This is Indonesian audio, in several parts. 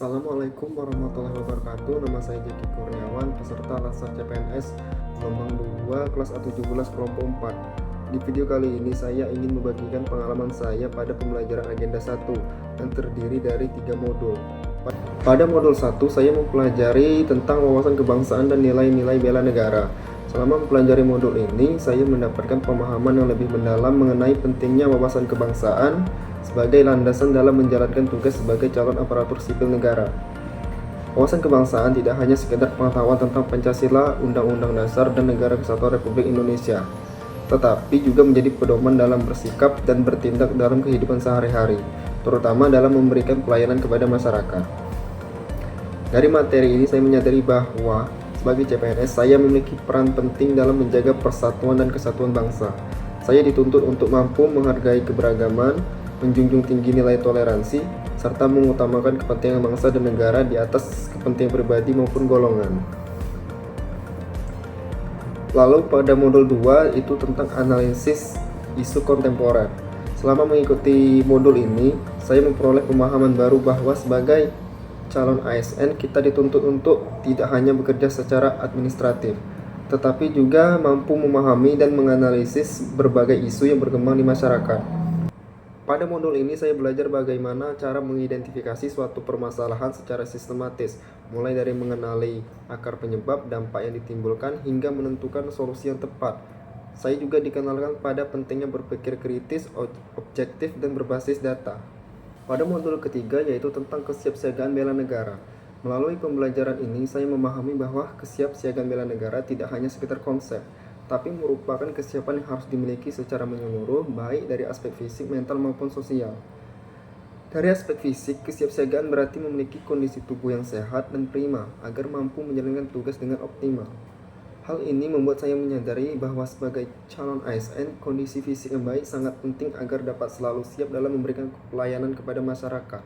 Assalamualaikum warahmatullahi wabarakatuh. Nama saya Jeki Kurniawan, peserta Latsar CPNS gelombang 2 kelas A17 kelompok 4. Di video kali ini saya ingin membagikan pengalaman saya pada pembelajaran agenda 1 yang terdiri dari 3 modul. Pada modul 1 saya mempelajari tentang wawasan kebangsaan dan nilai-nilai bela negara. Selama mempelajari modul ini, saya mendapatkan pemahaman yang lebih mendalam mengenai pentingnya wawasan kebangsaan sebagai landasan dalam menjalankan tugas sebagai calon aparatur sipil negara. Wawasan kebangsaan tidak hanya sekedar pengetahuan tentang Pancasila, Undang-Undang Dasar, dan Negara Kesatuan Republik Indonesia, tetapi juga menjadi pedoman dalam bersikap dan bertindak dalam kehidupan sehari-hari, terutama dalam memberikan pelayanan kepada masyarakat. Dari materi ini saya menyadari bahwa sebagai CPNS saya memiliki peran penting dalam menjaga persatuan dan kesatuan bangsa. Saya dituntut untuk mampu menghargai keberagaman, menjunjung tinggi nilai toleransi, serta mengutamakan kepentingan bangsa dan negara di atas kepentingan pribadi maupun golongan. Lalu pada modul 2 itu tentang analisis isu kontemporer. Selama mengikuti modul ini, saya memperoleh pemahaman baru bahwa sebagai calon ASN kita dituntut untuk tidak hanya bekerja secara administratif, tetapi juga mampu memahami dan menganalisis berbagai isu yang berkembang di masyarakat. Pada modul ini saya belajar bagaimana cara mengidentifikasi suatu permasalahan secara sistematis, mulai dari mengenali akar penyebab, dampak yang ditimbulkan, hingga menentukan solusi yang tepat. Saya juga dikenalkan pada pentingnya berpikir kritis, objektif, dan berbasis data. Pada modul ketiga yaitu tentang kesiapsiagaan bela negara. Melalui pembelajaran ini saya memahami bahwa kesiapsiagaan bela negara tidak hanya sekedar konsep, tapi merupakan kesiapan yang harus dimiliki secara menyeluruh, baik dari aspek fisik, mental, maupun sosial. Dari aspek fisik, kesiapsiagaan berarti memiliki kondisi tubuh yang sehat dan prima agar mampu menjalankan tugas dengan optimal. Hal ini membuat saya menyadari bahwa sebagai calon ASN, kondisi fisik yang baik sangat penting agar dapat selalu siap dalam memberikan pelayanan kepada masyarakat.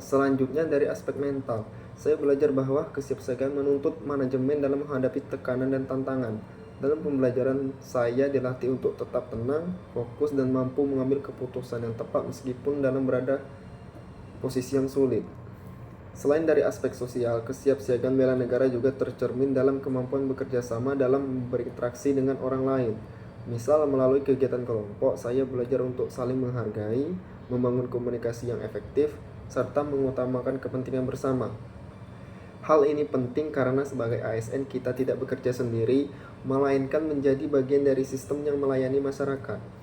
Selanjutnya dari aspek mental, saya belajar bahwa kesiapsiagaan menuntut manajemen dalam menghadapi tekanan dan tantangan. Dalam pembelajaran, saya dilatih untuk tetap tenang, fokus, dan mampu mengambil keputusan yang tepat meskipun dalam berada posisi yang sulit. Selain dari aspek sosial, kesiapsiagaan bela negara juga tercermin dalam kemampuan bekerja sama dalam berinteraksi dengan orang lain. Misal melalui kegiatan kelompok, saya belajar untuk saling menghargai, membangun komunikasi yang efektif, serta mengutamakan kepentingan bersama. Hal ini penting karena sebagai ASN kita tidak bekerja sendiri, melainkan menjadi bagian dari sistem yang melayani masyarakat.